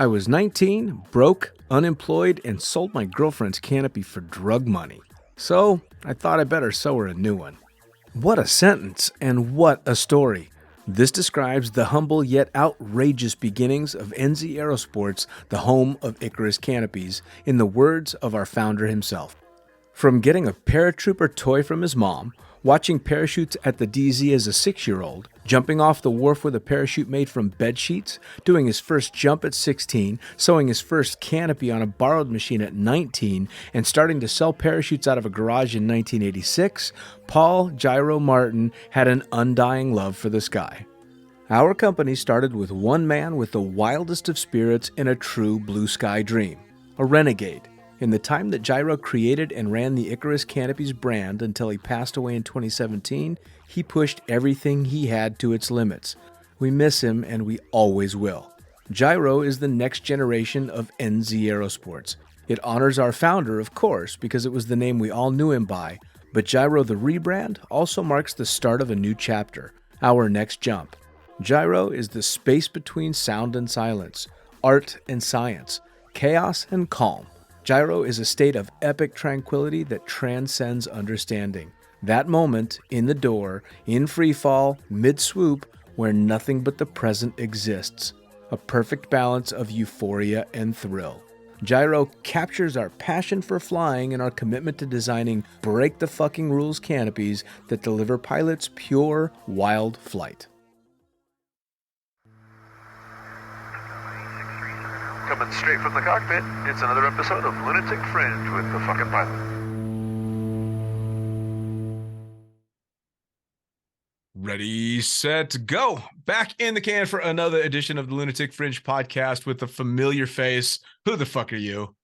I was 19, broke, unemployed, and sold my girlfriend's Canopy for drug money. So, I thought I better sew her a new one. What a sentence, and what a story. This describes the humble yet outrageous beginnings of NZ Aerosports, the home of Icarus Canopies, in the words of our founder himself. From getting a paratrooper toy from his mom, watching parachutes at the DZ as a 6-year-old, jumping off the wharf with a parachute made from bed sheets, doing his first jump at 16, sewing his first canopy on a borrowed machine at 19, and starting to sell parachutes out of a garage in 1986, Paul Jyro Martin had an undying love for the sky. Our company started with one man with the wildest of spirits and a true blue sky dream, a renegade. In the time that Jyro created and ran the Icarus Canopies brand until he passed away in 2017, he pushed everything he had to its limits. We miss him, and we always will. Jyro is the next generation of NZ Aerosports. It honors our founder, of course, because it was the name we all knew him by, but Jyro the rebrand also marks the start of a new chapter, our next jump. Jyro is the space between sound and silence, art and science, chaos and calm. Jyro is a state of epic tranquility that transcends understanding. That moment, in the door, in freefall, mid-swoop, where nothing but the present exists. A perfect balance of euphoria and thrill. Jyro captures our passion for flying and our commitment to designing break-the-fucking-rules canopies that deliver pilots pure, wild flight. Coming straight from the cockpit, it's another episode of Lunatic Fringe with the fucking pilot. Ready, set, go! Back in the can for another edition of the Lunatic Fringe podcast with a familiar face. Who the fuck are you?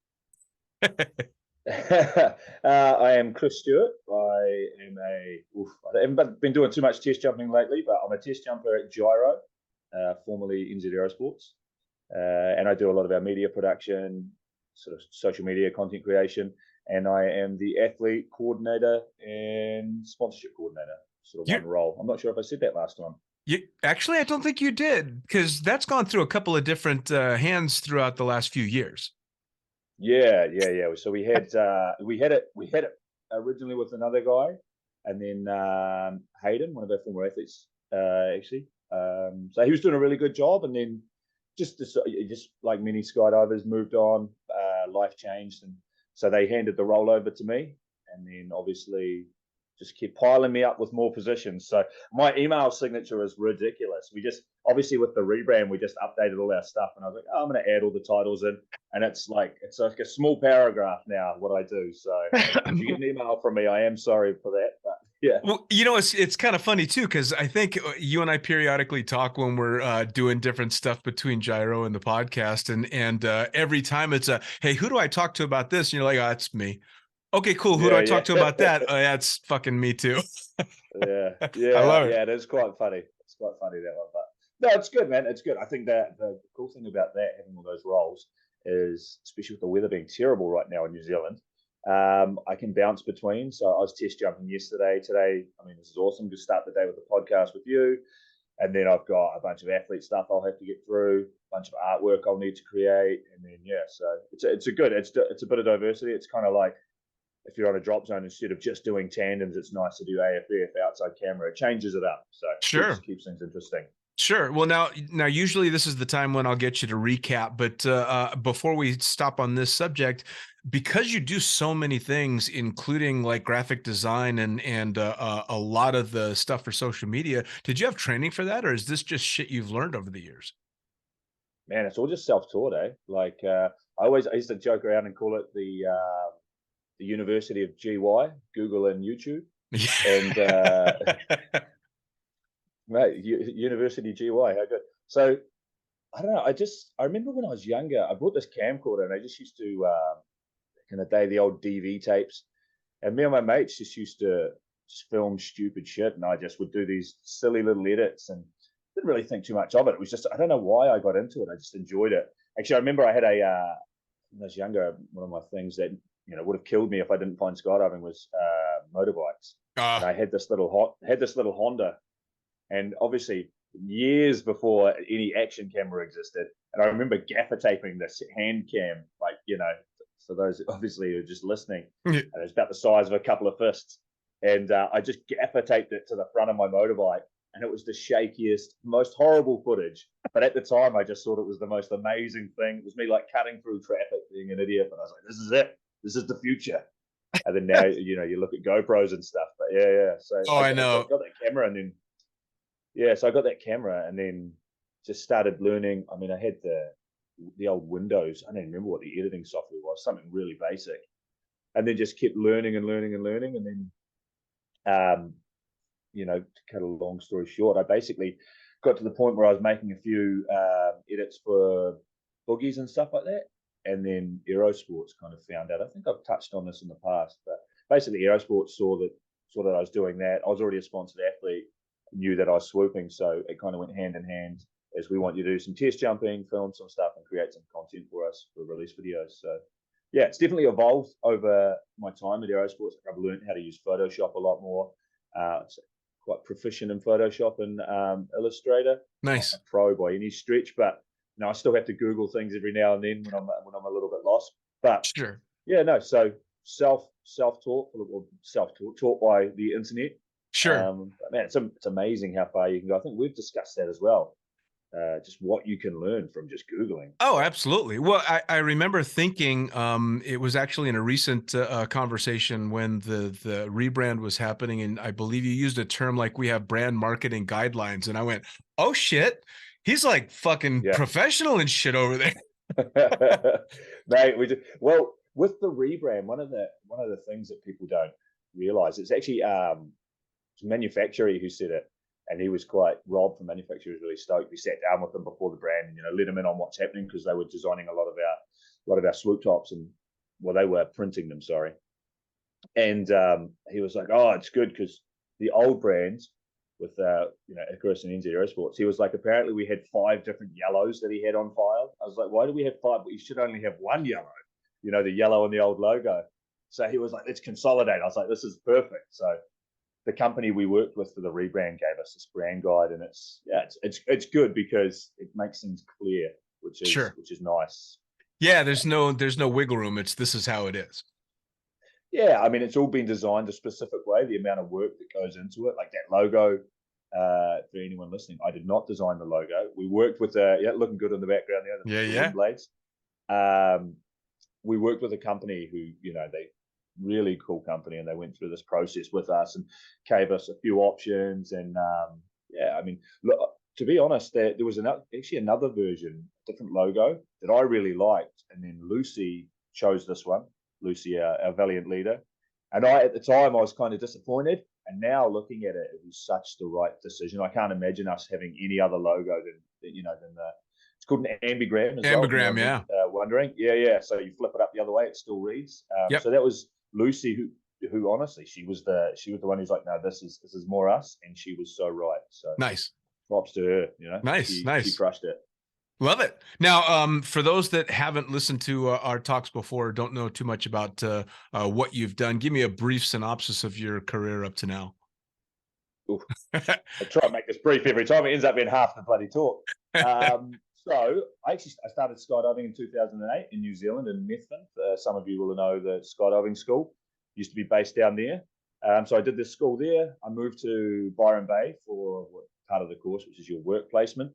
I am Chris Stewart. I haven't been doing too much test jumping lately, but I'm a test jumper at Jyro, formerly NZ Aerosports. And I do a lot of our media production, sort of social media content creation, and I am the athlete coordinator and sponsorship coordinator, sort of one role. I'm not sure if I said that last time. Actually, I don't think you did, because that's gone through a couple of different hands throughout the last few years. Yeah. So we had it originally with another guy, and then Hayden, one of our former athletes, actually. So he was doing a really good job, and then just like many skydivers, moved on, life changed, and so they handed the role over to me, and then obviously just kept piling me up with more positions. So my email signature is ridiculous. We just, obviously with the rebrand, we just updated all our stuff, and I was like, oh, I'm going to add all the titles in, and it's like a small paragraph now what I do. So if you get an email from me, I am sorry for that, but yeah. Well, it's kind of funny too, because I think you and I periodically talk when we're doing different stuff between Jyro and the podcast, and every time it's hey, who do I talk to about this? And you're like, oh, it's me. Okay, cool. Who do I talk to about that? Oh, yeah, it's fucking me too. yeah. I love it. Yeah, it is quite funny. It's quite funny, that one, but no, it's good, man. It's good. I think that the cool thing about that, having all those roles, is especially with the weather being terrible right now in New Zealand, I can bounce between. So I was test jumping yesterday. Today, I mean, this is awesome to start the day with a podcast with you. And then I've got a bunch of athlete stuff I'll have to get through, a bunch of artwork I'll need to create. And then, so it's a bit of diversity. It's kind of like if you're on a drop zone, instead of just doing tandems, it's nice to do AFF, outside camera. It changes it up. So sure. It keeps things interesting. Sure. Well, now, usually this is the time when I'll get you to recap. But before we stop on this subject, because you do so many things, including like graphic design and a lot of the stuff for social media, did you have training for that, or is this just shit you've learned over the years? Man, it's all just self-taught, eh? Like I used to joke around and call it the University of GY, Google and YouTube, and. Mate, University GY, how good. So, I don't know, I remember when I was younger, I bought this camcorder, and I just used to, back in the day, the old DV tapes, and me and my mates just used to just film stupid shit, and I just would do these silly little edits, and didn't really think too much of it. It was just, I don't know why I got into it, I just enjoyed it. Actually, I remember I had when I was younger, one of my things that, would have killed me if I didn't find skydiving was motorbikes. And I had this little Honda. And obviously, years before any action camera existed. And I remember gaffer taping this hand cam, like, you know, so those obviously who are just listening, Yeah. and it's about the size of a couple of fists. And I just gaffer taped it to the front of my motorbike. And it was the shakiest, most horrible footage. But at the time, I just thought it was the most amazing thing. It was me like cutting through traffic, being an idiot. But I was like, this is it. This is the future. And then now, you know, you look at GoPros and stuff. But yeah. So Oh, I know. got that camera, and then so I got that camera, and then just started learning. I mean, I had the old Windows. I don't even remember what the editing software was. Something really basic. And then just kept learning and learning and learning, and then you know, to cut a long story short, I basically got to the point where I was making a few edits for boogies and stuff like that. And then Aerosports kind of found out. I think I've touched on this in the past, but basically Aerosports saw that I was doing that. I was already a sponsored athlete, knew that I was swooping, so it kind of went hand in hand as we want you to do some test jumping, film some stuff, and create some content for us for release videos. So yeah, it's definitely evolved over my time at Aerosports. I've learned how to use Photoshop a lot more. It's quite proficient in Photoshop and Illustrator. Nice. Not a pro by any stretch, but I still have to Google things every now and then when I'm a little bit lost. But Sure. yeah, no. So self-taught by the internet. Sure. But man, it's amazing how far you can go. I think we've discussed that as well. Just what you can learn from just Googling. Oh, absolutely. Well, I remember thinking it was actually in a recent conversation when the rebrand was happening, and I believe you used a term like we have brand marketing guidelines, and I went, oh shit, he's like fucking professional and shit over there. Mate, we do. Well, with the rebrand, one of the things that people don't realize, it's actually a manufacturer who said it. And he was quite, Rob from manufacturer was really stoked. We sat down with them before the brand and, you know, let them in on what's happening, because they were designing a lot of our swoop tops, and they were printing them, sorry. And he was like, oh, it's good because the old brands with you know, Icarus and NZ Aerosports, he was like, apparently we had 5 different yellows that he had on file. I was like, why do we have 5? But you should only have 1 yellow, you know, the yellow and the old logo. So he was like, let's consolidate. I was like, this is perfect. So the company we worked with for the rebrand gave us this brand guide, and it's good because it makes things clear, which is nice. Yeah, there's no wiggle room. This is how it is. Yeah, I mean, it's all been designed a specific way. The amount of work that goes into it, like that logo. For anyone listening, I did not design the logo. We worked with looking good in the background there. The wind blades. We worked with a company who, you know, they really cool company, and they went through this process with us and gave us a few options. And I mean, look, to be honest, there was actually another version, different logo that I really liked, and then Lucy chose this one. Lucy, our valiant leader, and at the time I was kind of disappointed, and now looking at it, it was such the right decision. I can't imagine us having any other logo than the. It's called an ambigram as well. Ambigram, yeah. Wondering, yeah. So you flip it up the other way, it still reads. So that was Lucy, who honestly, she was the one who's like, no, this is more us, and she was so right. So nice, props to her. You know, nice. She crushed it. Love it. Now, for those that haven't listened to our talks before, don't know too much about what you've done, give me a brief synopsis of your career up to now. I try and make this brief every time. It ends up being half the bloody talk. So I started skydiving in 2008 in New Zealand, in Methven. Some of you will know the skydiving school. Used to be based down there. So I did this school there. I moved to Byron Bay for part of the course, which is your work placement.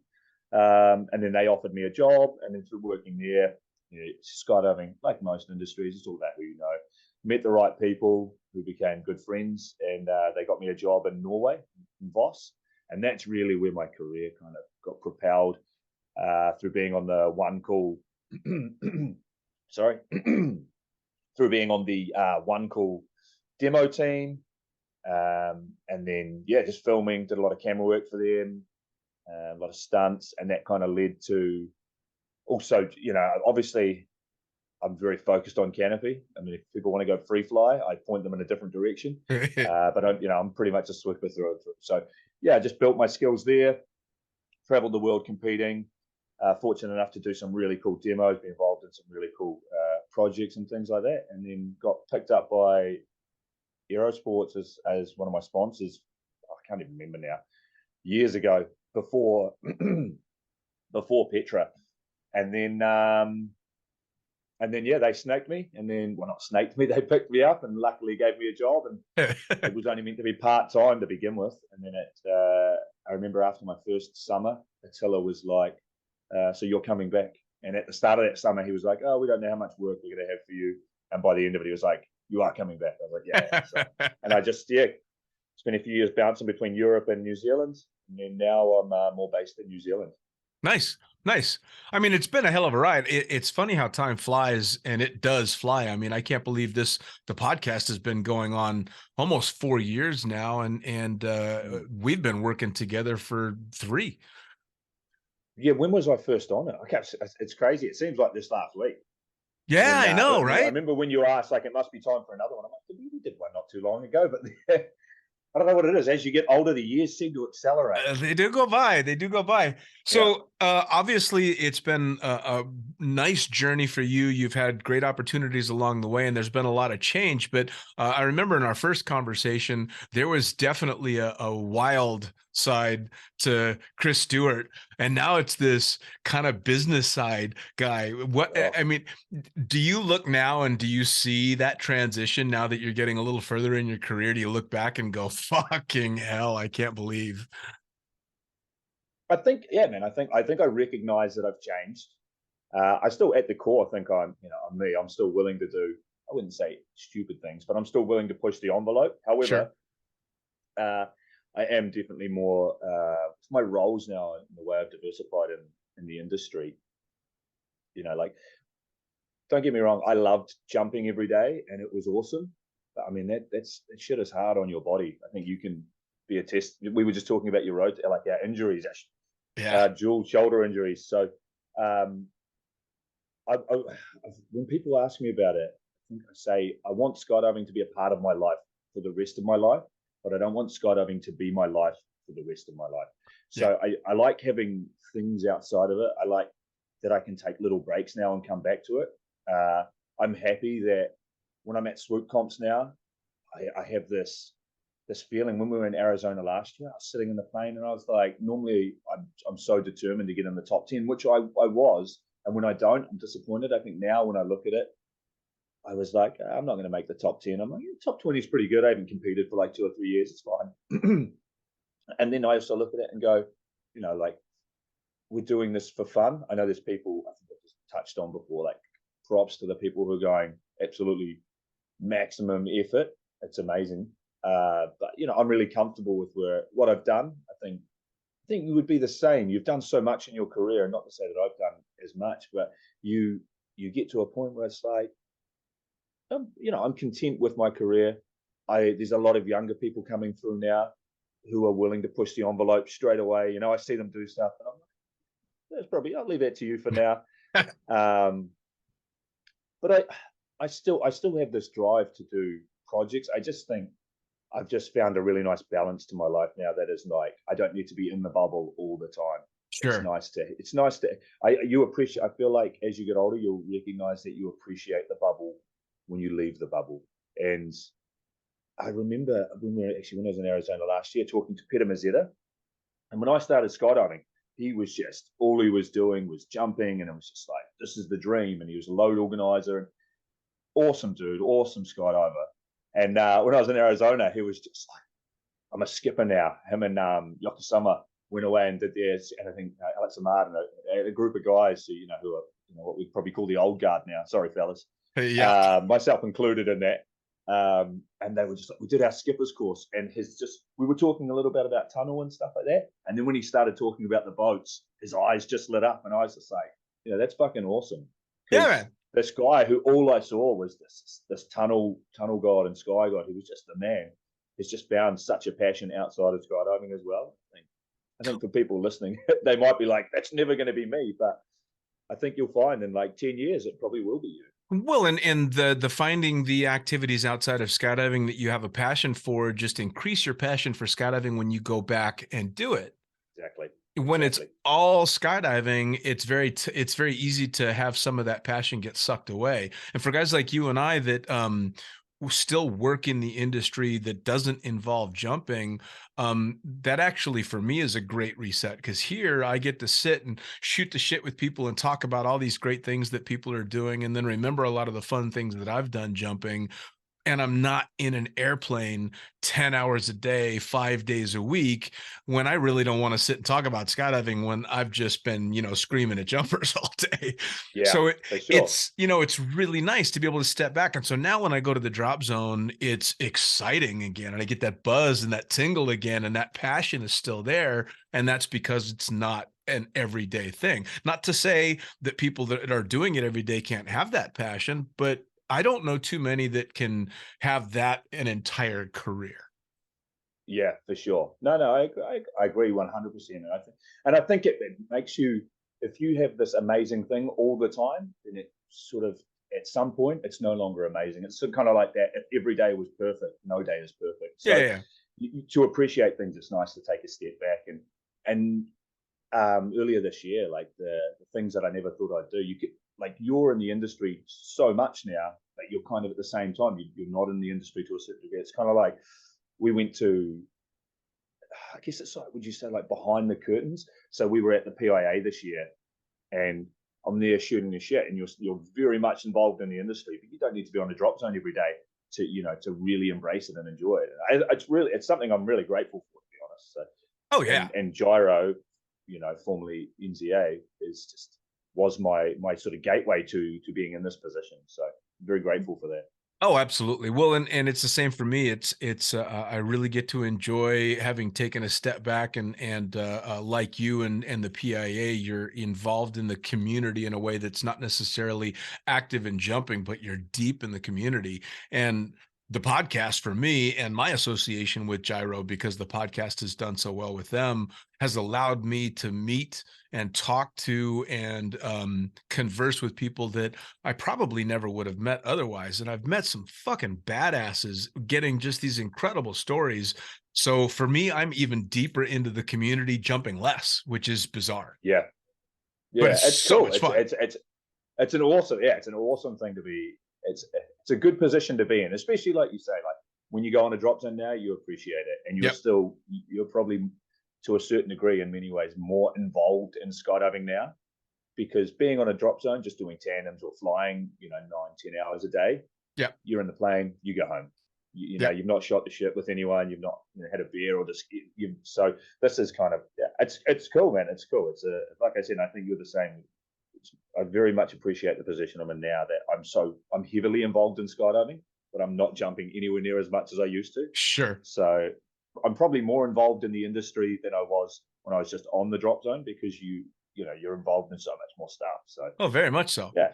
And then they offered me a job. And then through working there, you know, skydiving, like most industries, it's all about who you know. Met the right people who became good friends, and they got me a job in Norway, in Voss. And that's really where my career kind of got propelled. Through being on the one call, through being on the one call demo team, and then just filming, did a lot of camera work for them, a lot of stunts, and that kind of led to also, you know, obviously I'm very focused on Canopy. I mean, if people want to go free fly, I point them in a different direction, but I'm pretty much a swifter through it. So I just built my skills there, traveled the world competing. Fortunate enough to do some really cool demos, be involved in some really cool projects and things like that, and then got picked up by Aerosports as one of my sponsors. I can't even remember now. years ago before before Petra, and then yeah, they snaked me, and then well, not snaked me, they picked me up and luckily gave me a job, and it was only meant to be part-time to begin with, and then I remember after my first summer, Attila was like, so you're coming back. And at the start of that summer, he was like, oh, we don't know how much work we're going to have for you. And by the end of it, he was like, you are coming back. I was like, yeah. So, and I just, spent a few years bouncing between Europe and New Zealand. And then now I'm more based in New Zealand. Nice. I mean, it's been a hell of a ride. It's funny how time flies, and it does fly. I mean, I can't believe the podcast has been going on almost 4 years now, and we've been working together for 3. Yeah, when was I first on it? It's crazy. It seems like this last week. Yeah, I know, right? I remember when you asked, like, it must be time for another one. I'm like, we did one not too long ago, but I don't know what it is. As you get older, the years seem to accelerate. They do go by. So obviously, it's been a nice journey for you. You've had great opportunities along the way, and there's been a lot of change. But I remember in our first conversation, there was definitely a wild side to Chris Stewart, and now it's this kind of business side guy. I mean, do you look now and do you see that transition now that you're getting a little further in your career? Do you look back and go, fucking hell, I can't believe? I think, man, I think I recognize that I've changed. I still, at the core, think I'm me. I'm still willing to do, I wouldn't say stupid things, but I'm still willing to push the envelope. However, I am definitely more, my roles now in the way I've diversified in the industry. Like, don't get me wrong, I loved jumping every day and it was awesome. But I mean, that shit is hard on your body. I think you can be a test. We were just talking about your road, like our injuries, dual shoulder injuries. So when people ask me about it, I think I say, I want skydiving to be a part of my life for the rest of my life, but I don't want skydiving to be my life for the rest of my life. So I like having things outside of it. I like that I can take little breaks now and come back to it. I'm happy that when I'm at swoop comps now, I have this feeling. When we were in Arizona last year, I was sitting in the plane and I was like, normally I'm so determined to get in the top 10, which I was. And when I don't, I'm disappointed. I think now when I look at it, I was like, I'm not going to make the top 10. I'm like, top 20 is pretty good. I haven't competed for like 2 or 3 years. It's fine. And then I also look at it and go, like, we're doing this for fun. I know there's people, I think I just touched on before, like, props to the people who are going absolutely maximum effort. It's amazing. But I'm really comfortable with what I've done. I think you would be the same. You've done so much in your career, and not to say that I've done as much, but you get to a point where it's like, I'm content with my career. There's a lot of younger people coming through now who are willing to push the envelope straight away. I see them do stuff, and I'm like, I'll leave that to you for now. But I still have this drive to do projects. I just think I've just found a really nice balance to my life now that is like, I don't need to be in the bubble all the time. Sure. It's nice to I feel like as you get older, you'll recognize that you appreciate the bubble when you leave the bubble. And I remember when I was in Arizona last year talking to Peter Mazzetta, and when I started skydiving, he was just, all he was doing was jumping, and it was just like, this is the dream. And he was a load organizer, awesome dude, awesome skydiver. And when I was in Arizona, he was just like, I'm a skipper now. Him and Yokosuka went away and did theirs. And I think Alex Amard and a group of guys who are what we'd probably call the old guard now. Sorry, fellas. Myself included in that. And they were just like, we did our skipper's course, and we were talking a little bit about tunnel and stuff like that. And then when he started talking about the boats, his eyes just lit up, and I was just like, that's fucking awesome. Yeah, man. This guy who all I saw was this tunnel god and sky god, who was just the man, has just found such a passion outside of skydiving as well. I think for people listening, they might be like, that's never going to be me, but I think you'll find in like 10 years, it probably will be you. Well, and the finding the activities outside of skydiving that you have a passion for just increase your passion for skydiving when you go back and do it. Exactly. When it's all skydiving, it's very easy to have some of that passion get sucked away. And for guys like you and I that still work in the industry that doesn't involve jumping, that actually for me is a great reset, because here I get to sit and shoot the shit with people and talk about all these great things that people are doing, and then remember a lot of the fun things that I've done jumping, and I'm not in an airplane 10 hours a day, 5 days a week, when I really don't want to sit and talk about skydiving when I've just been, screaming at jumpers all day. Yeah, So for sure. it's really nice to be able to step back. And so now when I go to the drop zone, it's exciting again. And I get that buzz and that tingle again, and that passion is still there. And that's because it's not an everyday thing. Not to say that people that are doing it every day can't have that passion, but I don't know too many that can have that an entire career. Yeah, for sure. No, no, I agree 100%. And I think it makes you, if you have this amazing thing all the time, then it sort of, at some point, it's no longer amazing. It's kind of like that. If every day was perfect, no day is perfect. Yeah, So yeah, to appreciate things, it's nice to take a step back. And earlier this year, like the things that I never thought I'd do, you get, like, you're in the industry so much now that you're kind of at the same time, you're not in the industry to a certain degree. It's kind of like, we went to, I guess it's like, would you say, like behind the curtains? So we were at the PIA this year, and I'm there shooting the shit, and you're very much involved in the industry, but you don't need to be on the drop zone every day to really embrace it and enjoy it. It's something I'm really grateful for, to be honest. So, oh yeah. and Jyro, formerly NZA, was my sort of gateway to being in this position. So I'm very grateful for that. Oh, absolutely. Well, and it's the same for me. It's I really get to enjoy having taken a step back, and like you and the PIA, you're involved in the community in a way that's not necessarily active in jumping, but you're deep in the community. And the podcast for me, and my association with Jyro, because the podcast has done so well with them, has allowed me to meet and talk to and converse with people that I probably never would have met otherwise. And I've met some fucking badasses getting just these incredible stories. So for me, I'm even deeper into the community, jumping less, which is bizarre. Yeah, But yeah, it's it's so cool. much fun. It's an awesome thing to be. It's a good position to be in, especially like you say, like when you go on a drop zone now, you appreciate it, and Yep. you're probably, to a certain degree, in many ways, more involved in skydiving now, because being on a drop zone, just doing tandems or flying, 9-10 hours a day, Yep. you're in the plane, you go home. Yep. You've not shot the shit with anyone, you've not had a beer or just you. So this is kind of, yeah, it's cool, man. It's cool. It's like I said, I think you're the same. I very much appreciate the position I'm in now, that I'm heavily involved in skydiving, but I'm not jumping anywhere near as much as I used to. Sure. So I'm probably more involved in the industry than I was when I was just on the drop zone, because you're involved in so much more stuff. So Oh, very much so. yeah.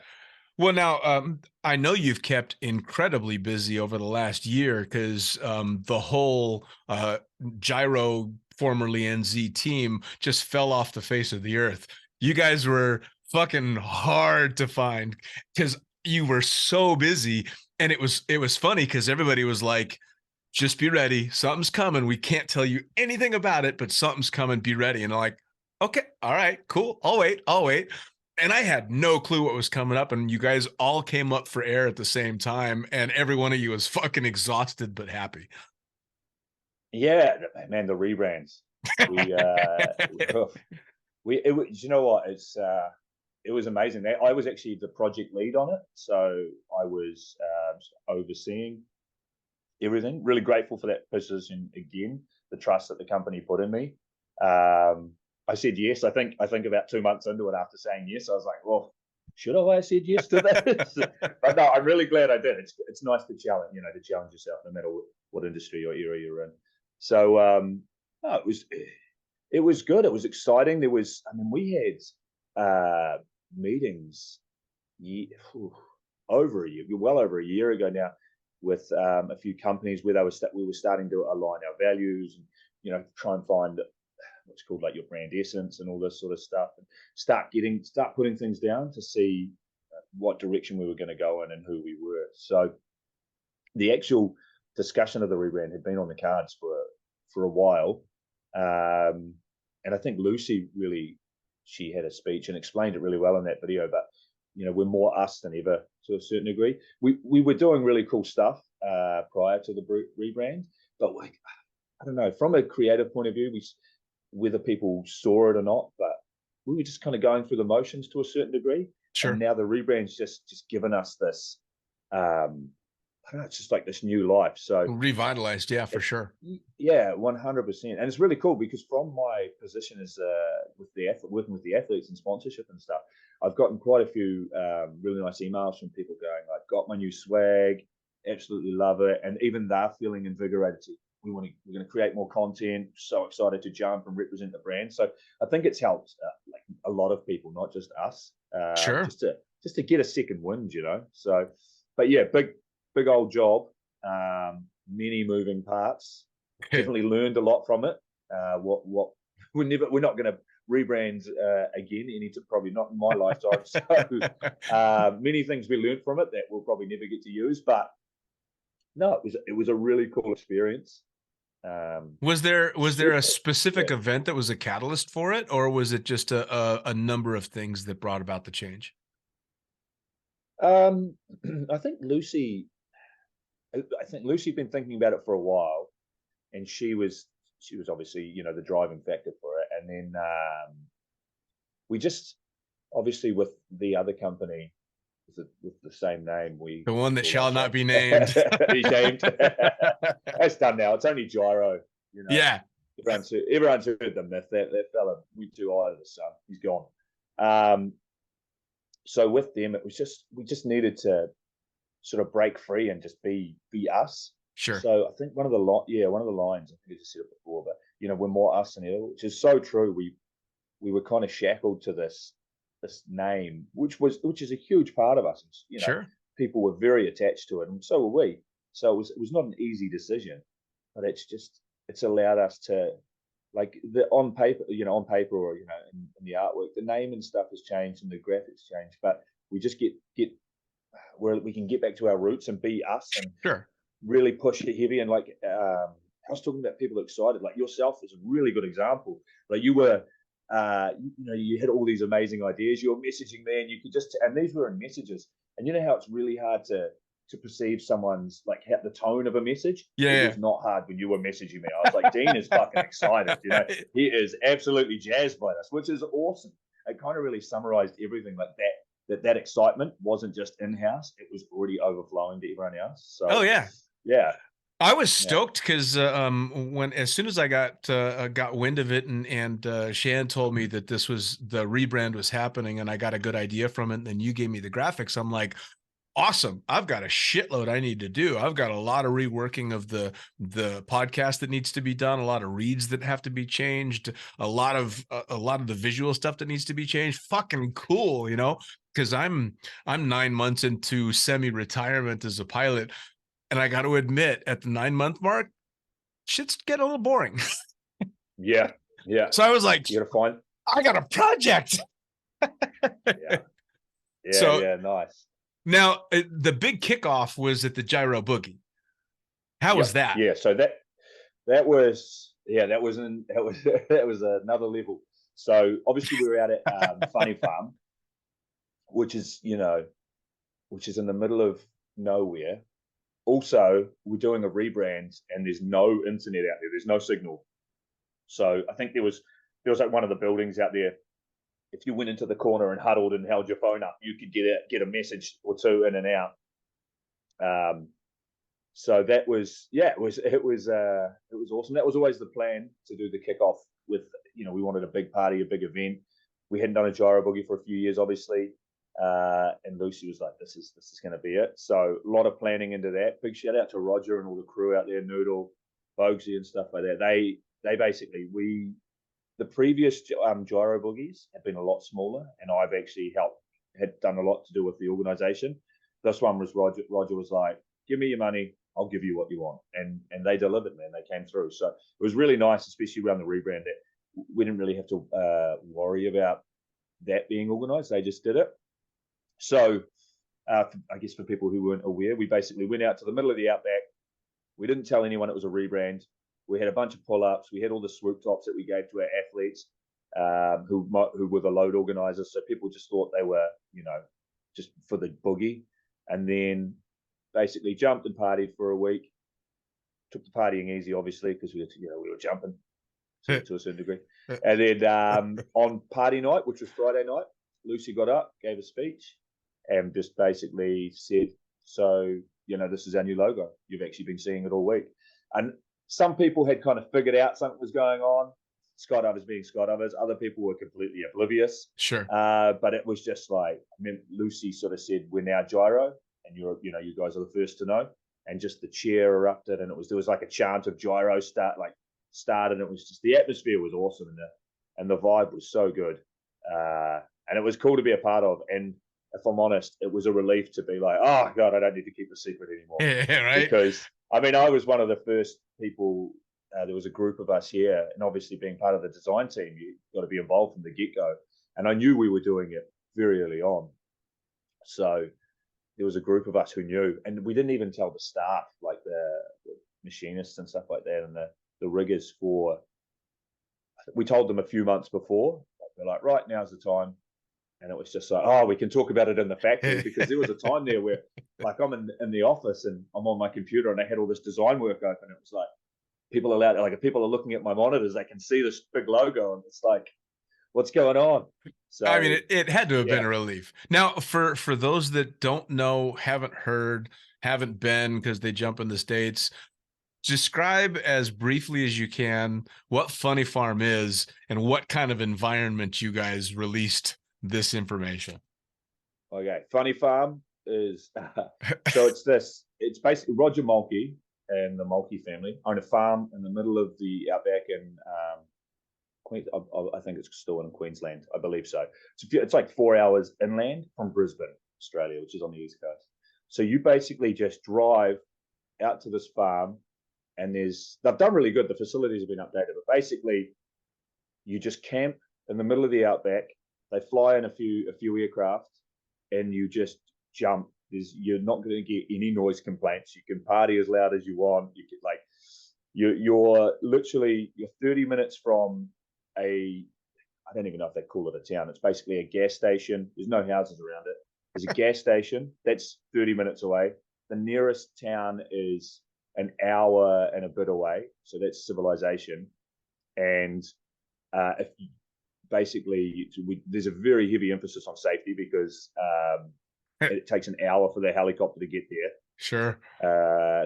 Well, now, I know you've kept incredibly busy over the last year, because the whole Jyro, formerly NZ team, just fell off the face of the earth. You guys were fucking hard to find because you were so busy, and it was funny because everybody was like, "Just be ready, something's coming. We can't tell you anything about it, but something's coming. Be ready." And I'm like, "Okay, all right, cool. I'll wait. I'll wait." And I had no clue what was coming up, and you guys all came up for air at the same time, and every one of you was fucking exhausted but happy. Yeah, man, the rebrands. We you know what? It was amazing. I was actually the project lead on it, so I was overseeing everything. Really grateful for that position again. The trust that the company put in me. I said yes. I think about 2 months into it, after saying yes, I was like, well, should have I said yes to this? But no, I'm really glad I did. It's nice to challenge, to challenge yourself, no matter what industry or area you're in. So no, it was good. It was exciting. We had meetings over a year, well over a year ago now, with a few companies where we were starting to align our values, and try and find what's called like your brand essence and all this sort of stuff, and start putting things down to see what direction we were going to go in and who we were. So the actual discussion of the rebrand had been on the cards for a while, and I think Lucy really, she had a speech and explained it really well in that video. But we're more us than ever to a certain degree. We were doing really cool stuff prior to the rebrand, but like, I don't know, from a creative point of view, whether people saw it or not, but we were just kind of going through the motions to a certain degree. Sure. And now the rebrand's just given us this, I don't know, it's just like this new life. So Revitalized, yeah, for sure. Yeah, 100%. And it's really cool because from my position as working with the athletes and sponsorship and stuff, I've gotten quite a few really nice emails from people going like, got my new swag, absolutely love it. And even they're feeling invigorated to, we're going to create more content, so excited to jump and represent the brand. So I think it's helped like a lot of people, not just us, Sure. just to get a second wind, So, but yeah, big old job, many moving parts. Definitely learned a lot from it. What we're not going to rebrand again, probably not in my lifetime. So many things we learned from it that we'll probably never get to use. But no, it was a really cool experience. Was there a specific event that was a catalyst for it, or was it just a number of things that brought about the change? I think Lucy'd been thinking about it for a while, and she was obviously the driving factor for it. And then we just obviously with the other company with the same name, the one that shall not be named. That's done now. It's only Jyro. Yeah. Everyone's heard the myth. That fella went too high to the sun. He's gone. So with them, it was we just needed to sort of break free and just be us. Sure. So I think one of the lines, I think I just said it before, but we're more us than ever, which is so true. We were kind of shackled to this name, which is a huge part of us. Sure. People were very attached to it, and so were we. So it was not an easy decision, but it's allowed us to, like, on paper or in the artwork, the name and stuff has changed and the graphics changed, but we just get where we can get back to our roots and be us and sure. really push it heavy. And like I was talking about people excited, like yourself is a really good example. Like you were you had all these amazing ideas, you were messaging me, and you could and these were in messages, and you know how it's really hard to perceive someone's like the tone of a message. It was not hard when you were messaging me. I was like, Dean is fucking excited, he is absolutely jazzed by this, which is awesome. It kind of really summarized everything, like that excitement wasn't just in-house, it was already overflowing to everyone else. So yeah, I was stoked because as soon as I got wind of it, and Shan told me that the rebrand was happening, and I got a good idea from it, and then you gave me the graphics, I'm like, awesome. I've got a shitload I need to do. I've got a lot of reworking of the podcast that needs to be done, a lot of reads that have to be changed, a lot of the visual stuff that needs to be changed. Fucking cool, because I'm 9 months into semi-retirement as a pilot, and I got to admit, at the 9-month mark, shit's getting a little boring. Yeah. So I was like, I got a project. Yeah, nice. Now, the big kickoff was at the Jyro Boogie. How was that? Yeah, so that was another level. So obviously we were out at Funny Farm, which is in the middle of nowhere. Also, we're doing a rebrand, and there's no internet out there. There's no signal. So I think there was like one of the buildings out there. If you went into the corner and huddled and held your phone up, you could get a message or two in and out. So that was it was awesome. That was always the plan, to do the kickoff with we wanted a big party, a big event. We hadn't done a Jyro Boogie for a few years, obviously, and Lucy was like, "This is going to be it." So a lot of planning into that. Big shout out to Roger and all the crew out there, Noodle, Bogsy, and stuff like that. They basically the previous Jyro Boogies have been a lot smaller, and I've actually had done a lot to do with the organization. This one was Roger was like, "Give me your money, I'll give you what you want," and they delivered, man. They came through. So it was really nice, especially around the rebrand, that we didn't really have to worry about that being organized. They just did it. So I guess for people who weren't aware, we basically went out to the middle of the outback. We didn't tell anyone it was a rebrand. We had a bunch of pull-ups. We had all the swoop tops that we gave to our athletes, who were the load organizers. So people just thought they were, just for the boogie, and then basically jumped and partied for a week. Took the partying easy, obviously, because we were jumping to a certain degree. And then on party night, which was Friday night, Lucy got up, gave a speech, and just basically said, "So, this is our new logo. You've actually been seeing it all week." And some people had kind of figured out something was going on. Skydivers being skydivers. Other people were completely oblivious. Sure. But it was just like, Lucy sort of said, "We're now Jyro, and you guys are the first to know." And just the cheer erupted, and there was like a chant of Jyro started, and it was just, the atmosphere was awesome, and the vibe was so good, and it was cool to be a part of. And if I'm honest, it was a relief to be like, oh god, I don't need to keep the secret anymore. Yeah, right. Because I was one of the first people. There was a group of us here, and obviously being part of the design team, you got to be involved from the get-go. And I knew we were doing it very early on, so there was a group of us who knew, and we didn't even tell the staff, like the machinists and stuff like that, and the riggers. We told them a few months before. They're like, right, now's the time. And it was just like, oh, we can talk about it in the factory, because there was a time there where, like, I'm in the office and I'm on my computer and I had all this design work open. It was like, people are looking at my monitors, they can see this big logo, and it's like, what's going on? So it had to have been a relief. Now, for those that don't know, haven't heard, haven't been, because they jump in the States, describe as briefly as you can what Funny Farm is and what kind of environment you guys released this information. Okay, Funny Farm is so it's basically Roger Mulkey and the Mulkey family own a farm in the middle of the outback in I think it's still in Queensland, I believe so. It's like 4 hours inland from Brisbane, Australia, which is on the east coast. So you basically just drive out to this farm, and they've done really good. The facilities have been updated, but basically you just camp in the middle of the outback. They fly in a few aircraft, and you just jump. You're not going to get any noise complaints. You can party as loud as you want. You can you're 30 minutes from I don't even know if they call it a town. It's basically a gas station. There's no houses around it. There's a gas station that's 30 minutes away. The nearest town is an hour and a bit away, so that's civilization. And there's a very heavy emphasis on safety, because it takes an hour for the helicopter to get there. Sure.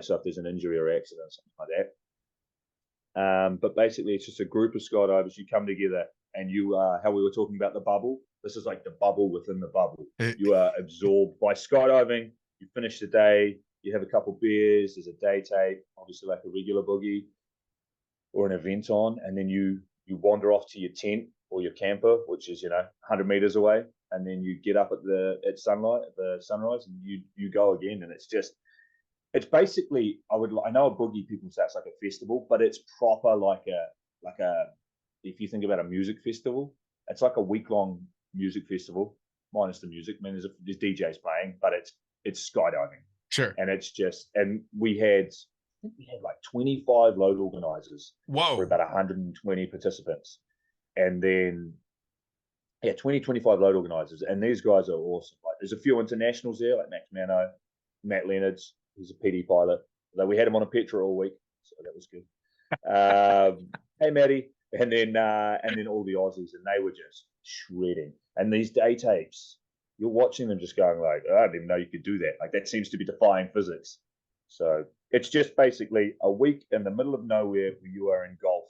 So if there's an injury or accident or something like that. But basically, it's just a group of skydivers. You come together, and you how we were talking about the bubble. This is like the bubble within the bubble. You are absorbed by skydiving. You finish the day. You have a couple beers. There's a day tape, obviously like a regular boogie or an event on, and then you wander off to your tent or your camper, which is 100 meters away, and then you get up at the sunrise, and you go again, and it's basically, I know a boogie, people say it's like a festival, but it's proper like a if you think about a music festival, it's like a week-long music festival, minus the music. I mean, there's DJs playing, but it's skydiving. Sure. And and we had like 25 load organizers. Whoa. For about 120 participants. And then 25 load organizers, and these guys are awesome. Like, there's a few internationals there, like Max Mano, Matt Leonards, who's a PD pilot. Though we had him on a Petra all week, so that was good. Hey Matty, and then all the Aussies, and they were just shredding. And these day tapes, you're watching them just going like, I didn't even know you could do that. Like, that seems to be defying physics. So it's just basically a week in the middle of nowhere where you are engulfed.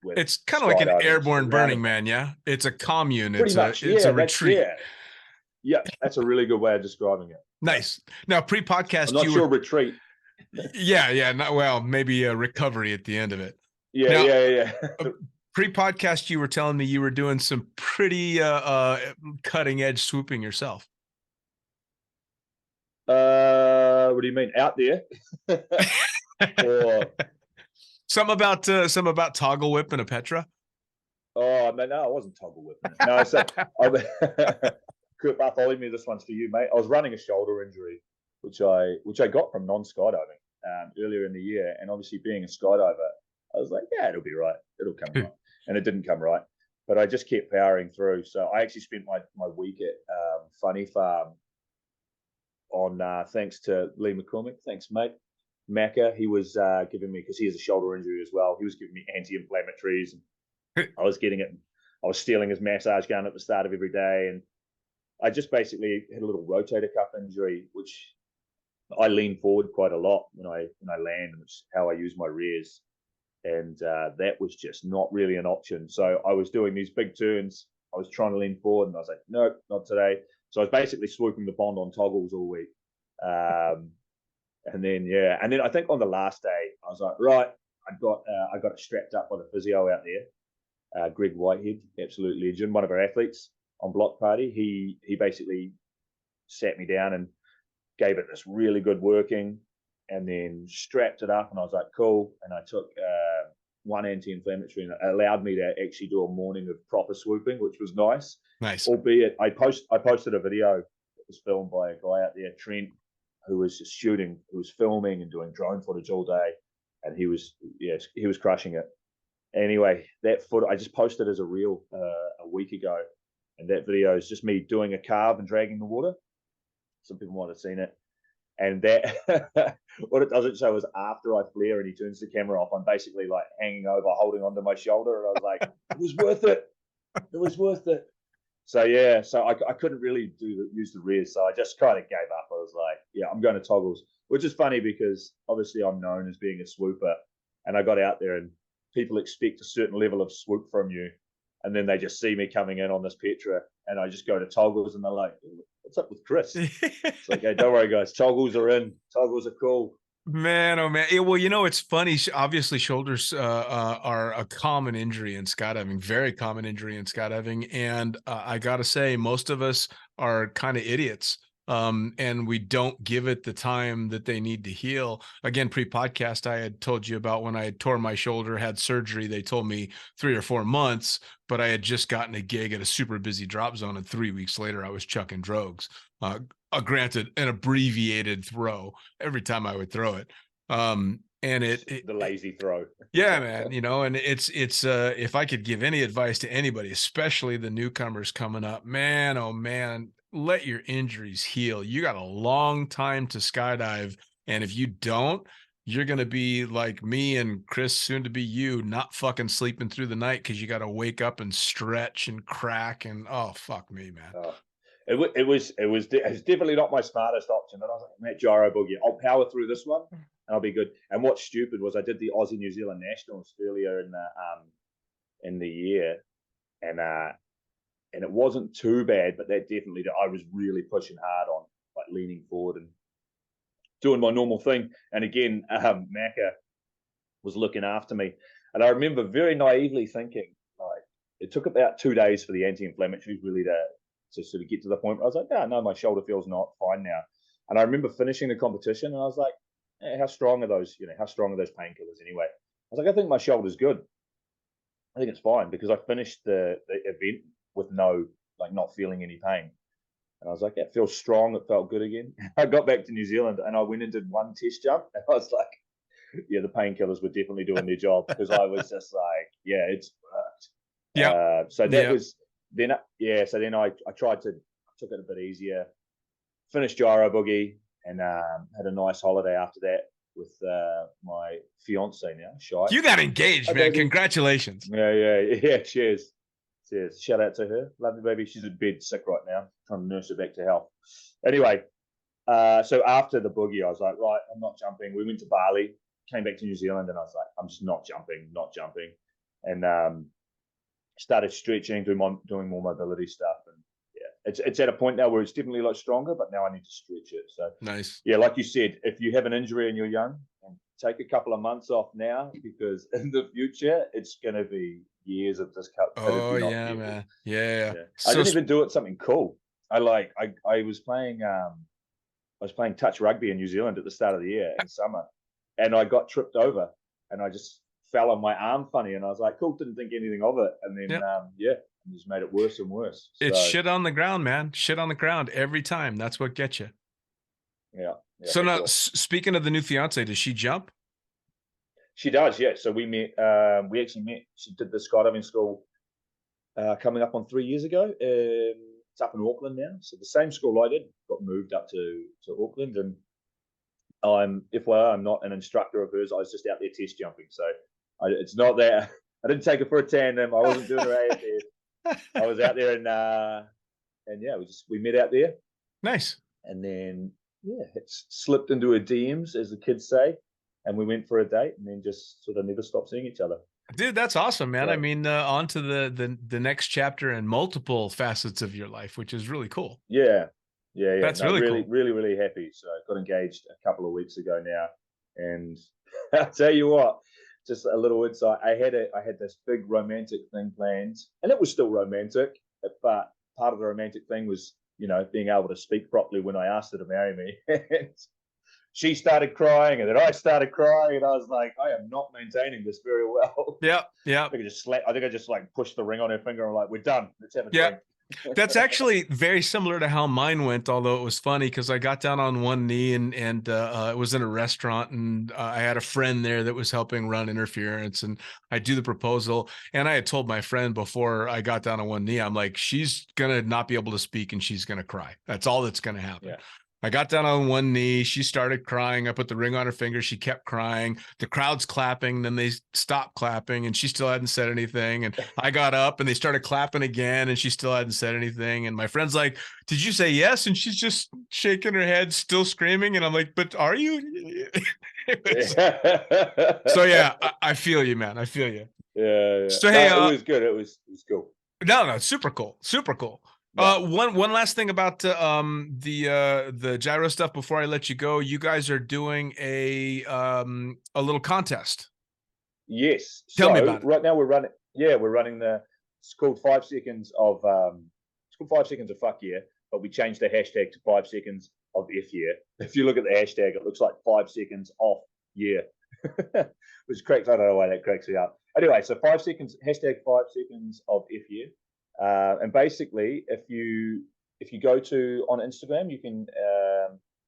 It's kind of like an airborne Burning Man, yeah? It's a commune. It's a retreat. Yeah, that's a really good way of describing it. Nice. Now, pre-podcast, I'm not sure retreat. Well, maybe a recovery at the end of it. Yeah. Pre-podcast, you were telling me you were doing some pretty cutting-edge swooping yourself. What do you mean, out there? Or some about toggle whipping a Petra? Oh no, I wasn't toggle whipping. No, so Kurt Bartholomew, this one's for you, mate. I was running a shoulder injury, which I got from non-skydiving earlier in the year, and obviously being a skydiver, I was like, yeah, it'll be right, it'll come right, and it didn't come right, but I just kept powering through. So I actually spent my week at Funny Farm on thanks to Lee McCormick. Thanks, mate. Macca, he was giving me, because he has a shoulder injury as well, he was giving me anti-inflammatories, and I was getting it. I was stealing his massage gun at the start of every day, and I just basically had a little rotator cuff injury, which I lean forward quite a lot when I land, and it's how I use my rears, and that was just not really an option. So I was doing these big turns. I was trying to lean forward, and I was like, nope, not today. So I was basically swooping the pond on toggles all week. And then I think on the last day, I was like, right, I got it strapped up by the physio out there, Greg Whitehead, absolute legend, one of our athletes on Block Party. He basically sat me down and gave it this really good working, and then strapped it up, and I was like, cool. And I took one anti-inflammatory, and it allowed me to actually do a morning of proper swooping, which was nice. Nice. Albeit, I posted a video that was filmed by a guy out there, Trent, who was just shooting, who was filming and doing drone footage all day, and he was crushing it. Anyway, that footage I just posted as a reel a week ago, and that video is just me doing a carve and dragging the water. Some people might have seen it. And that what it doesn't show is after I flare and he turns the camera off, I'm basically like hanging over, holding onto my shoulder, and I was like, it was worth it. It was worth it. So yeah, so I couldn't really use the rears, so I just kind of gave up. I was like, yeah, I'm going to toggles, which is funny because obviously I'm known as being a swooper, and I got out there and people expect a certain level of swoop from you, and then they just see me coming in on this Petra, and I just go to toggles, and they're like, what's up with Chris? It's like, hey, don't worry, guys, toggles are in. Toggles are cool. Man, oh man. Yeah, well, you know, it's funny. Obviously, shoulders are a common injury in skydiving, very common injury in skydiving. And I got to say, most of us are kind of idiots. And we don't give it the time that they need to heal. Again, pre-podcast, I had told you about when I had tore my shoulder, had surgery. They told me 3 or 4 months, but I had just gotten a gig at a super busy drop zone, and 3 weeks later, I was chucking drogues. Granted, an abbreviated throw every time I would throw it. And it the lazy throw. Yeah, man, you know, and it's if I could give any advice to anybody, especially the newcomers coming up, man, oh man, let your injuries heal. You got a long time to skydive, and if you don't, you're going to be like me and Chris, soon to be you, not fucking sleeping through the night because you got to wake up and stretch and crack, and oh, fuck me, man. It was definitely not my smartest option. And I was like, that Jyro boogie, I'll power through this one and I'll be good. And what's stupid was I did the Aussie New Zealand Nationals earlier in the year, and it wasn't too bad, but that definitely, I was really pushing hard on, like leaning forward and doing my normal thing. And again, Macca was looking after me, and I remember very naively thinking, like, it took about 2 days for the anti-inflammatories really to sort of get to the point where I was like, oh, no, my shoulder feels not fine now. And I remember finishing the competition, and I was like, how strong are those, how strong are those painkillers anyway? I was like, I think my shoulder's good. I think it's fine, because I finished the event with not feeling any pain. And I was like, it feels strong. It felt good again. I got back to New Zealand, and I went and did one test jump, and I was like, yeah, the painkillers were definitely doing their job, because I was just like, yeah, it's worked. Yeah. So that was, then I took it a bit easier, finished Jyro boogie, and had a nice holiday after that with my fiance now, Shy. You got engaged, man. Baby. Congratulations. Yeah. Cheers. Shout out to her. Love you, baby. She's in bed sick right now, trying to nurse her back to health. Anyway, so after the boogie, I was like, right, I'm not jumping. We went to Bali, came back to New Zealand, and I was like, I'm just not jumping. And started stretching, doing more mobility stuff, and yeah, it's at a point now where it's definitely a lot stronger, but now I need to stretch it. So nice. Yeah, like you said, if you have an injury and you're young, take a couple of months off now, because in the future it's going to be years of discomfort. Oh yeah, man. Yeah. So, I didn't even do it something cool. I was playing touch rugby in New Zealand at the start of the year in summer, and I got tripped over, and I just fell on my arm funny, and I was like, cool, didn't think anything of it, and then just made it worse and worse. It's shit on the ground, man. Shit on the ground every time. That's what gets you. Yeah. So now, speaking of the new fiance, does she jump? She does, yeah. So we met. We actually met. She did the skydiving school coming up on 3 years ago. it's up in Auckland now. So the same school I did got moved up to Auckland, and I'm not an instructor of hers. I was just out there test jumping. So it's not that I didn't take her for a tandem. I wasn't doing her AFF. I was out there, and yeah, we met out there. Nice. And then it slipped into her DMs, as the kids say, and we went for a date, and then just sort of never stopped seeing each other. Dude, that's awesome, man. So, I mean, on to the next chapter and multiple facets of your life, which is really cool. Yeah. That's really cool. Really happy. So I got engaged a couple of weeks ago now, and I'll tell you what, just a little insight. I had this big romantic thing planned, and it was still romantic, but part of the romantic thing was, being able to speak properly when I asked her to marry me. And she started crying, and then I started crying, and I was like, I am not maintaining this very well. Yeah. I think I just like pushed the ring on her finger. I'm like, we're done. Let's have a drink. That's actually very similar to how mine went, although it was funny because I got down on one knee and it was in a restaurant, and I had a friend there that was helping run interference, and I do the proposal, and I had told my friend before I got down on one knee, I'm like, she's gonna not be able to speak and she's gonna cry. That's all that's gonna happen. Yeah. I got down on one knee. She started crying. I put the ring on her finger. She kept crying. The crowd's clapping. Then they stopped clapping, and she still hadn't said anything. And I got up, and they started clapping again, and she still hadn't said anything. And my friend's like, "Did you say yes?" And she's just shaking her head, still screaming. And I'm like, "But are you?" So yeah, I feel you, man. I feel you. Yeah. So hey, it was good. It was cool. No, super cool. Super cool. Yeah. One last thing about the Jyro stuff before I let you go. You guys are doing a little contest. Yes. Tell me about it. Right now we're running. Yeah, we're running it's called 5 seconds of fuck yeah, but we changed the hashtag to 5 seconds of F yeah. If you look at the hashtag, it looks like 5 seconds off yeah, which cracks. I don't know why that cracks me up. Anyway, so 5 seconds hashtag 5 seconds of F yeah. And basically, if you go on Instagram, you can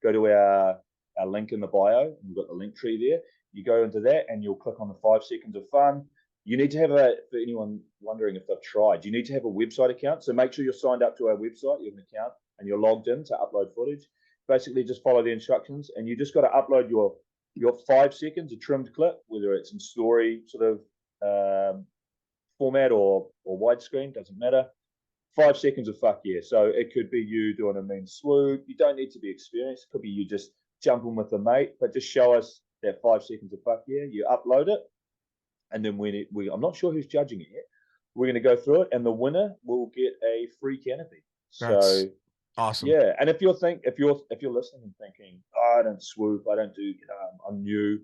go to our link in the bio, and we've got the link tree there. You go into that, and you'll click on the 5 seconds of fun. You need to have for anyone wondering if they've tried, you need to have a website account. So make sure you're signed up to our website, you have an account, and you're logged in to upload footage. Basically, just follow the instructions, and you just got to upload your 5 seconds, a trimmed clip, whether it's in story sort of format or widescreen, doesn't matter. 5 seconds of fuck yeah. So it could be you doing a mean swoop. You don't need to be experienced. It could be you just jumping with a mate, but just show us that 5 seconds of fuck yeah. You upload it, and then I'm not sure who's judging it yet. We're going to go through it, and the winner will get a free canopy. That's awesome. Yeah, and if you're listening and thinking, I don't swoop, I don't do, I'm new.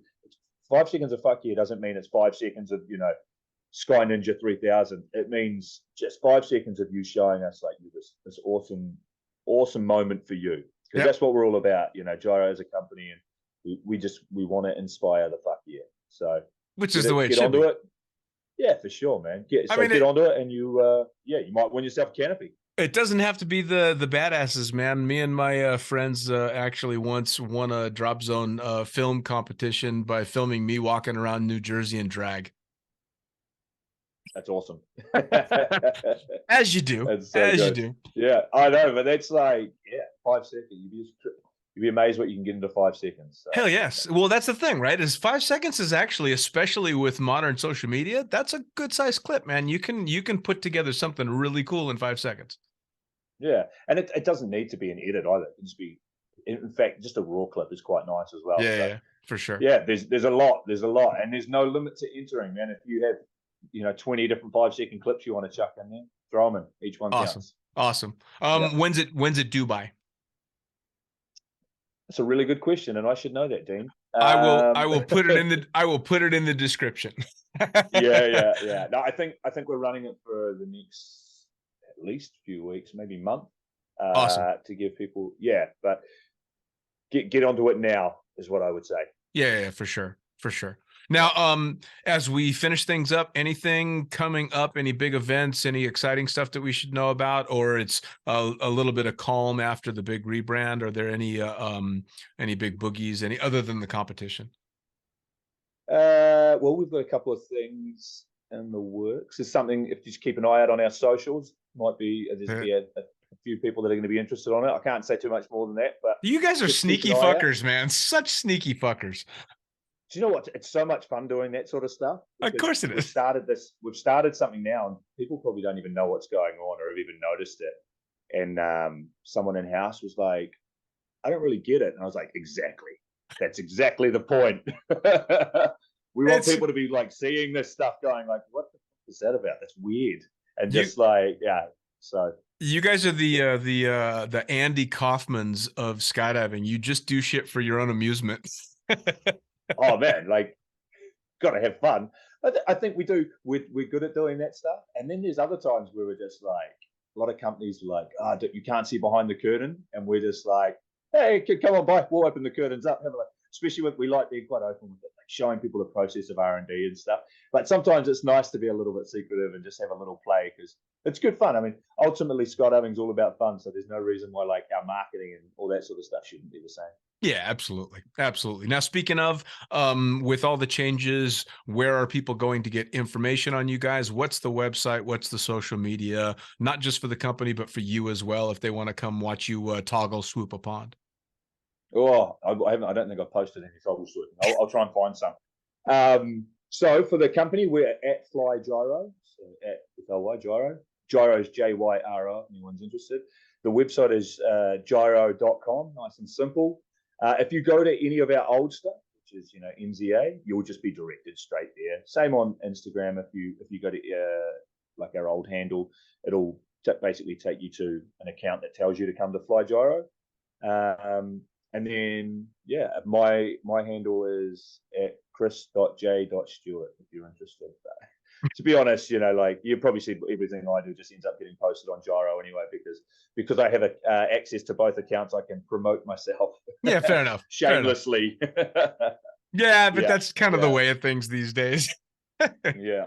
5 seconds of fuck yeah doesn't mean it's 5 seconds of Sky Ninja 3000. It means just 5 seconds of you showing us like this awesome moment for you, because that's what we're all about. Jyro as a company, and we want to inspire the fuck yeah. So which is the way it should get onto be. it. Yeah, for sure, man. Get onto it, and you might win yourself a canopy. It doesn't have to be the badasses, man. Me and my friends actually once won a Drop Zone film competition by filming me walking around New Jersey in drag. That's awesome. As you do. You do. Yeah, I know, but that's like 5 seconds. You'd be amazed what you can get into 5 seconds. So. Hell yes. Well, that's the thing, right? Is 5 seconds is actually, especially with modern social media, that's a good sized clip, man. You can put together something really cool in 5 seconds. Yeah, and it doesn't need to be an edit either. It can just be, in fact, just a raw clip is quite nice as well. Yeah, for sure. Yeah, there's a lot, and there's no limit to entering, man. If you have 20 different 5 second clips you want to chuck in there, throw them in. Each one counts. Awesome. When's it due by? That's a really good question, and I should know that, Dean. I will put it in the description. yeah. No, I think we're running it for the next at least few weeks, maybe month. Awesome. To give people, but get onto it now is what I would say. Yeah, for sure. Now, as we finish things up, anything coming up, any big events, any exciting stuff that we should know about, or it's a little bit of calm after the big rebrand? Are there any big boogies, any other than the competition? Well, we've got a couple of things in the works. There's something, if you just keep an eye out on our socials, might be a few people that are going to be interested on it. I can't say too much more than that, but You guys are just keep sneaky an eye out. fuckers, man. Such sneaky fuckers. Do you know what? It's so much fun doing that sort of stuff. Of course it We've is. started something now, and people probably don't even know what's going on or have even noticed it. And someone in house was like, I don't really get it. And I was like, exactly. That's exactly the point. We want people to be like seeing this stuff going like, what the fuck is that about? That's weird. And just like, yeah. So you guys are the Andy Kaufmans of skydiving. You just do shit for your own amusement. oh man, like, gotta have fun. I think we do. We're good at doing that stuff. And then there's other times where we're just like, a lot of companies are like, oh, you can't see behind the curtain, and we're just like, hey, come on by, we'll open the curtains up, have a look. Especially when we like being quite open with it, like showing people the process of R&D and stuff. But sometimes it's nice to be a little bit secretive and just have a little play, because it's good fun. I mean, ultimately, skydiving is all about fun, so there's no reason why like our marketing and all that sort of stuff shouldn't be the same. Yeah, absolutely. Absolutely. Now, speaking of, with all the changes, where are people going to get information on you guys? What's the website? What's the social media? Not just for the company, but for you as well, if they want to come watch you toggle swoop a pond. Oh, I don't think I've posted any toggle swooping. I'll try and find some. So for the company, we're at Fly Jyro, so at FLY Jyro. Jyro's Jyro, if anyone's interested. The website is jyro.com, nice and simple. If you go to any of our old stuff, which is NZA, you'll just be directed straight there. Same on Instagram. If you go to like our old handle, it'll basically take you to an account that tells you to come to Fly Jyro. And then my handle is at chris.j.stewart if you're interested. To be honest, like you probably see everything I do just ends up getting posted on Jyro anyway, because I have access to both accounts. I can promote myself. Yeah, fair enough. Shamelessly. Yeah, but that's kind of the way of things these days. Yeah.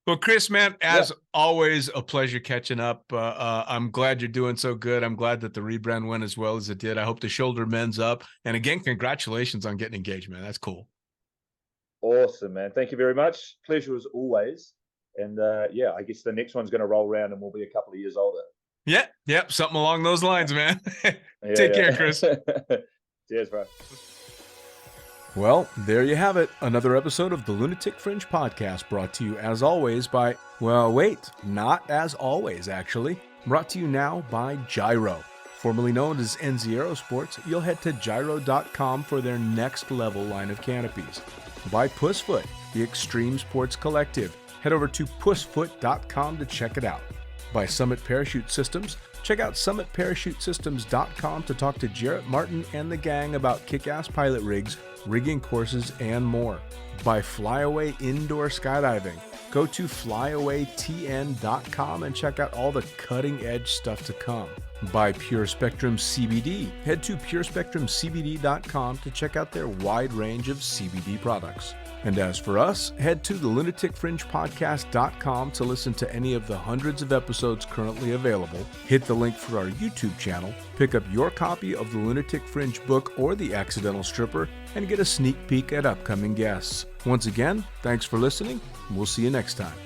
Well, Chris, man, as always, a pleasure catching up. I'm glad you're doing so good. I'm glad that the rebrand went as well as it did. I hope the shoulder mends up. And again, congratulations on getting engaged, man. That's cool. Awesome, man. Thank you very much. Pleasure as always. And I guess the next one's going to roll around and we'll be a couple of years older. Yeah, something along those lines, man. Take care, Chris. Cheers, bro. Well, there you have it. Another episode of the Lunatic Fringe podcast, brought to you as always by, well, wait, not as always, actually. Brought to you now by Jyro. Formerly known as NZ Aerosports, you'll head to Jyro.com for their next level line of canopies. By Pussfoot, the Extreme Sports Collective. Head over to pussfoot.com to check it out. By Summit Parachute Systems, check out summitparachutesystems.com to talk to Jarrett Martin and the gang about kick-ass pilot rigs, rigging courses, and more. By Flyaway Indoor Skydiving, go to flyawaytn.com and check out all the cutting-edge stuff to come. By Pure Spectrum CBD, head to purespectrumcbd.com to check out their wide range of CBD products. And as for us, head to the lunaticfringepodcast.com to listen to any of the hundreds of episodes currently available, hit the link for our YouTube channel, pick up your copy of the Lunatic Fringe book or The Accidental Stripper, and get a sneak peek at upcoming guests. Once again, thanks for listening. We'll see you next time.